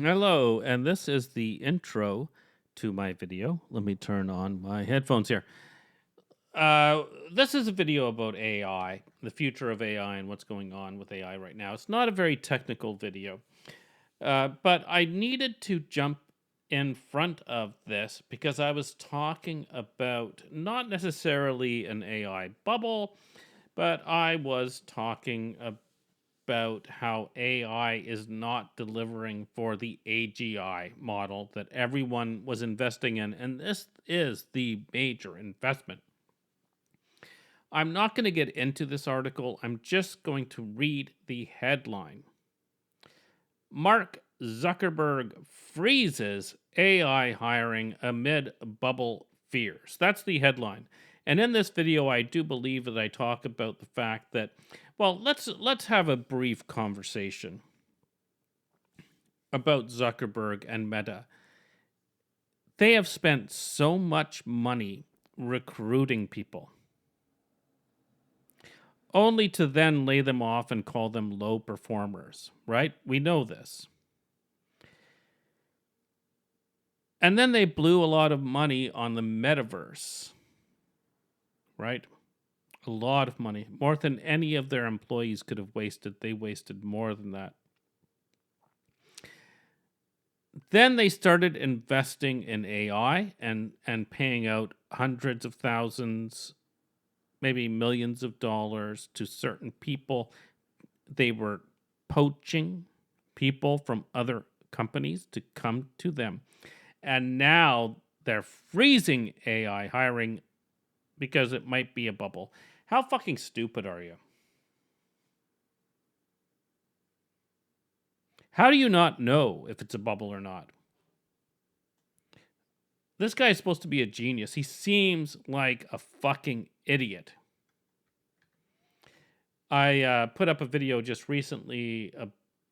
Hello, and this is the intro to my video. Let me turn on my headphones here. Uh, this is a video about AI, the future of AI, and what's going on with AI right now. It's not a very technical video, but I needed to jump in front of this because I was talking about not necessarily an AI bubble, but I was talking about how AI is not delivering for the AGI model that everyone was investing in. And this is the major investment. I'm not going to get into this article. I'm just going to read the headline. Mark Zuckerberg freezes AI hiring amid bubble fears. That's the headline. And in this video, I do believe that I talk about the fact that, well, let's have a brief conversation about Zuckerberg and Meta. They have spent so much money recruiting people, only to then lay them off and call them low performers, right? We know this. And then they blew a lot of money on the metaverse, right? A lot of money, more than any of their employees could have wasted. They wasted more than that. Then they started investing in AI and paying out hundreds of thousands, maybe millions of dollars to certain people. They were poaching people from other companies to come to them. And now they're freezing AI hiring because it might be a bubble. How fucking stupid are you? How do you not know if it's a bubble or not? This guy is supposed to be a genius. He seems like a fucking idiot. I put up a video just recently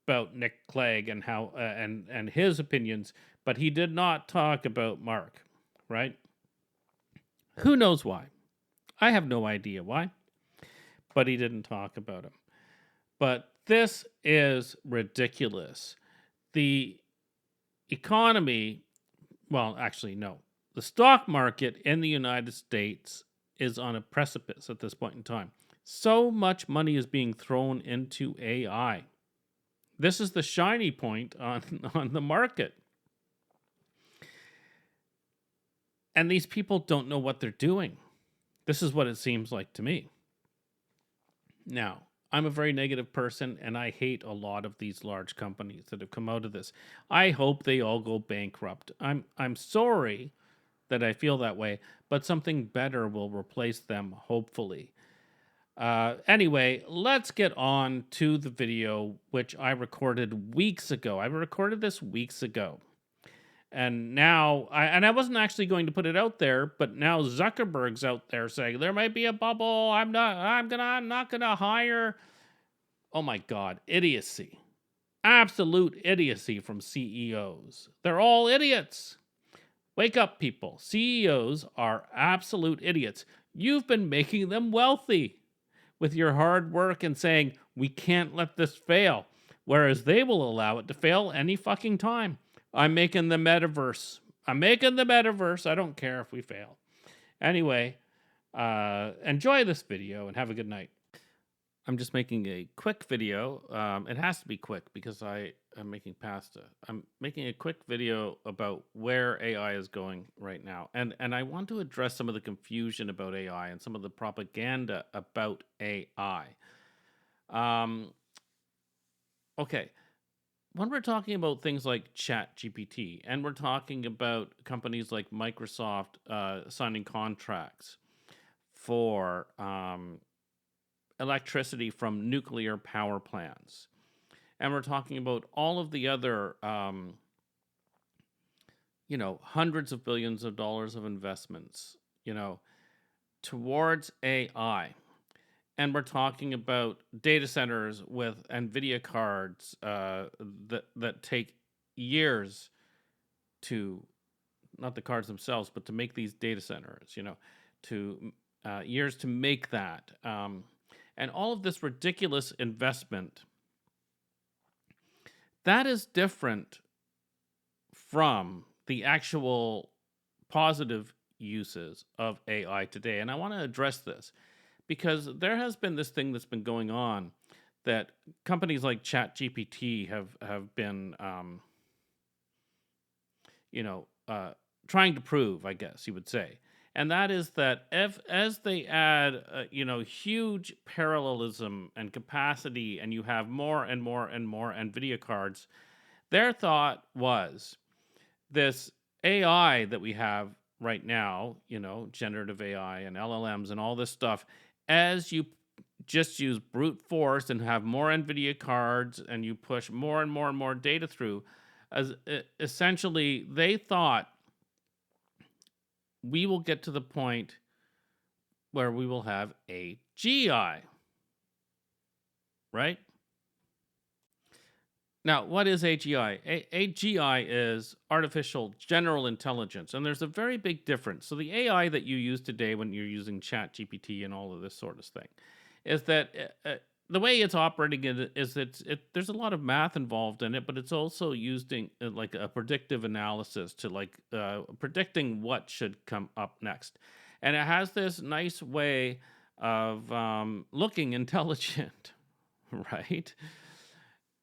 about Nick Clegg and how and his opinions, but he did not talk about Mark, right? Who knows why? I have no idea why, but he didn't talk about him. But this is ridiculous. The economy, well, actually, no. The stock market in the United States is on a precipice at this point in time. So much money is being thrown into AI. This is the shiny point on the market. And these people don't know what they're doing. This is what it seems like to me. Now, I'm a very negative person and I hate a lot of these large companies that have come out of this. I hope they all go bankrupt. I'm sorry that I feel that way, but something better will replace them, hopefully. Anyway, let's get on to the video, which I recorded weeks ago. I recorded this weeks ago. And now, I wasn't actually going to put it out there, but now Zuckerberg's out there saying there might be a bubble. I'm not gonna hire. Oh my God, idiocy. Absolute idiocy from CEOs. They're all idiots. Wake up, people. CEOs are absolute idiots. You've been making them wealthy with your hard work and saying, we can't let this fail. Whereas they will allow it to fail any fucking time. I'm making the metaverse. I'm making the metaverse. I don't care if we fail. Anyway, enjoy this video and have a good night. I'm just making a quick video. It has to be quick because I am making pasta. I'm making a quick video about where AI is going right now. And I want to address some of the confusion about AI and some of the propaganda about AI. Um, okay. When we're talking about things like ChatGPT and we're talking about companies like Microsoft signing contracts for electricity from nuclear power plants. And we're talking about all of the other, hundreds of billions of dollars of investments, towards AI. And we're talking about data centers with NVIDIA cards that take years to, not the cards themselves, but to make these data centers, to years to make that. And all of this ridiculous investment, that is different from the actual positive uses of AI today. And I want to address this because there has been this thing that's been going on that companies like ChatGPT have been, you know, trying to prove, I guess you would say. And that is that if as they add, huge parallelism and capacity, and you have more and more and more NVIDIA cards, their thought was this AI that we have right now, generative AI and LLMs and all this stuff, as you just use brute force and have more NVIDIA cards and you push more and more and more data through, essentially, they thought we will get to the point where we will have AGI, right? Now, what is AGI? AGI is artificial general intelligence, and there's a very big difference. So the AI that you use today when you're using ChatGPT and all of this sort of thing is that the way it's operating is there's a lot of math involved in it, but it's also using like a predictive analysis to predicting what should come up next, and it has this nice way of looking intelligent, right?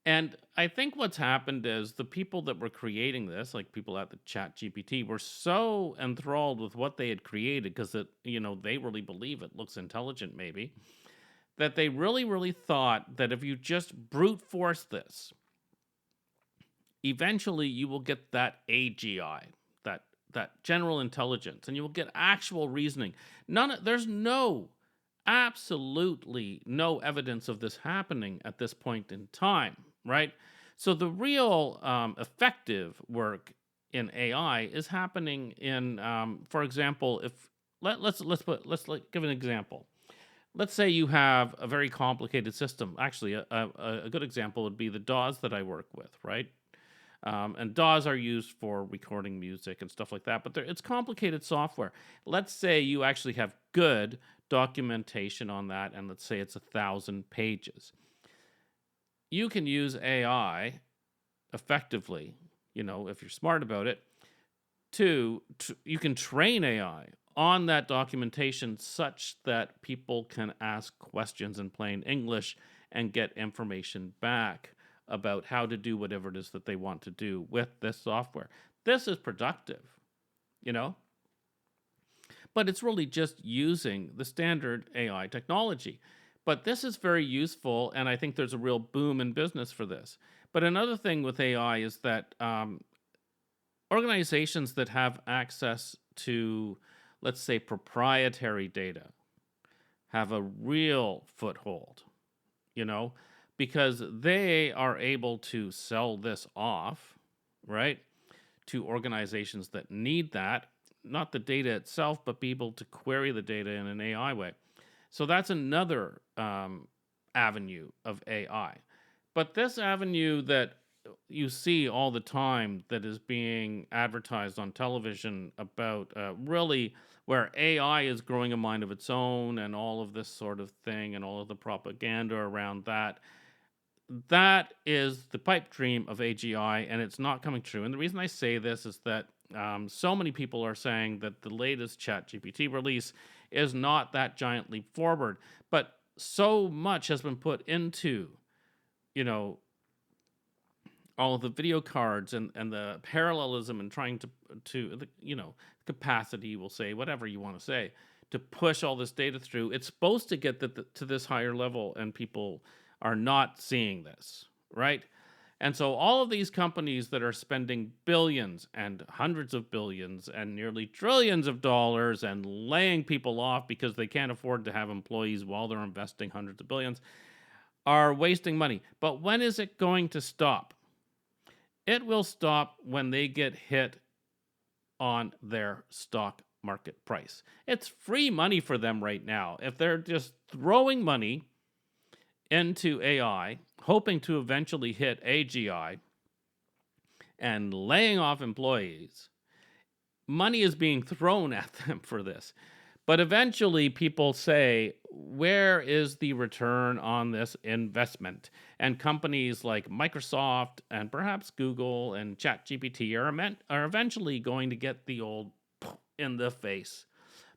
And I think what's happened is the people that were creating this, like people at the Chat GPT, were so enthralled with what they had created because they really believe it looks intelligent, maybe, that they really, really thought that if you just brute force this, eventually you will get that AGI, that general intelligence, and you will get actual reasoning. There's absolutely no evidence of this happening at this point in time, right? So the real effective work in AI is happening in, for example, if let's give an example. Let's say you have a very complicated system. Actually, a good example would be the DAWs that I work with, right? And DAWs are used for recording music and stuff like that, but it's complicated software. Let's say you actually have good documentation on that, and let's say it's 1,000 pages. You can use AI effectively, if you're smart about it, you can train AI on that documentation such that people can ask questions in plain English and get information back about how to do whatever it is that they want to do with this software. This is productive, but it's really just using the standard AI technology. But this is very useful, and I think there's a real boom in business for this. But another thing with AI is that organizations that have access to, let's say, proprietary data have a real foothold, because they are able to sell this off, right, to organizations that need that, not the data itself, but be able to query the data in an AI way. So that's another avenue of AI. But this avenue that you see all the time that is being advertised on television about really where AI is growing a mind of its own and all of this sort of thing and all of the propaganda around that, that is the pipe dream of AGI, and it's not coming true. And the reason I say this is that so many people are saying that the latest ChatGPT release is not that giant leap forward, but so much has been put into, all of the video cards and the parallelism and trying to capacity, we'll say, whatever you want to say, to push all this data through. It's supposed to get to this higher level, and people are not seeing this, right? And so all of these companies that are spending billions and hundreds of billions and nearly trillions of dollars and laying people off because they can't afford to have employees while they're investing hundreds of billions are wasting money. But when is it going to stop? It will stop when they get hit on their stock market price. It's free money for them right now. If they're just throwing money into AI, hoping to eventually hit AGI, and laying off employees, money is being thrown at them for this. But eventually, people say, where is the return on this investment? And companies like Microsoft and perhaps Google and ChatGPT are eventually going to get the old in the face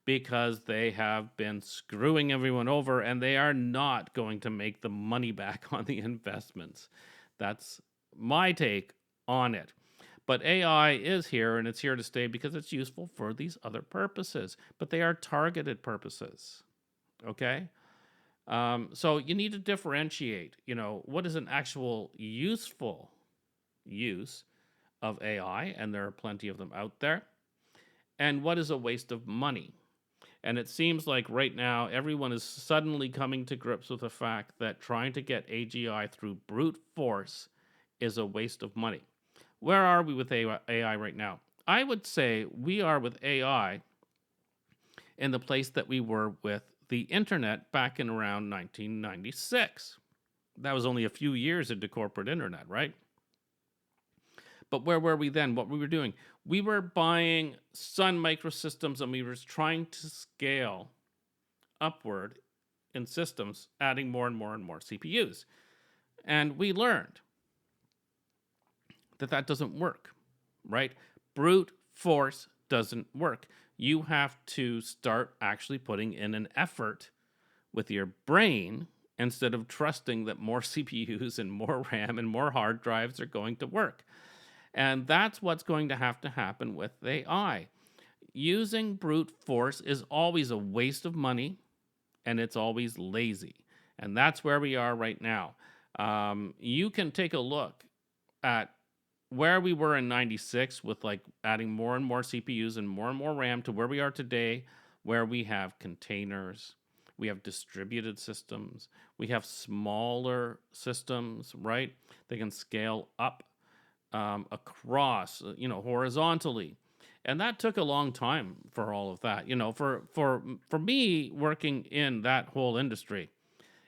because they have been screwing everyone over and they are not going to make the money back on the investments. That's my take on it. But AI is here and it's here to stay because it's useful for these other purposes, but they are targeted purposes. Okay. So you need to differentiate, what is an actual useful use of AI, and there are plenty of them out there, and what is a waste of money. And it seems like right now everyone is suddenly coming to grips with the fact that trying to get AGI through brute force is a waste of money. Where are we with AI right now? I would say we are with AI in the place that we were with the internet back in around 1996. That was only a few years into corporate internet, right? But where were we then? What we were doing? We were buying Sun Microsystems and we were trying to scale upward in systems, adding more and more and more CPUs. And we learned that that doesn't work, right? Brute force doesn't work. You have to start actually putting in an effort with your brain instead of trusting that more CPUs and more RAM and more hard drives are going to work. And that's what's going to have to happen with AI. Using brute force is always a waste of money and it's always lazy. And that's where we are right now. You can take a look at where we were in 96 with like adding more and more CPUs and more RAM to where we are today, where we have containers, we have distributed systems, we have smaller systems, right? They can scale up across, horizontally. And that took a long time for all of that. For me working in that whole industry,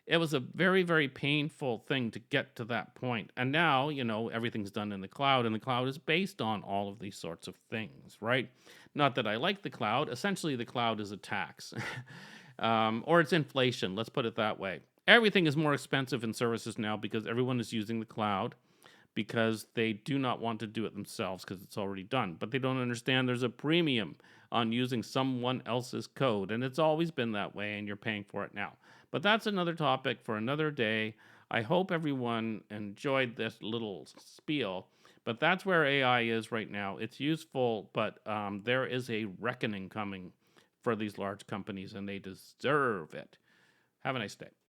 it was a very, very painful thing to get to that point. And now, everything's done in the cloud, and the cloud is based on all of these sorts of things, right? Not that I like the cloud. Essentially, the cloud is a tax, or it's inflation. Let's put it that way. Everything is more expensive in services now because everyone is using the cloud because they do not want to do it themselves because it's already done. But they don't understand there's a premium on using someone else's code. And it's always been that way, and you're paying for it now. But that's another topic for another day. I hope everyone enjoyed this little spiel. But that's where AI is right now. It's useful, but there is a reckoning coming for these large companies, and they deserve it. Have a nice day.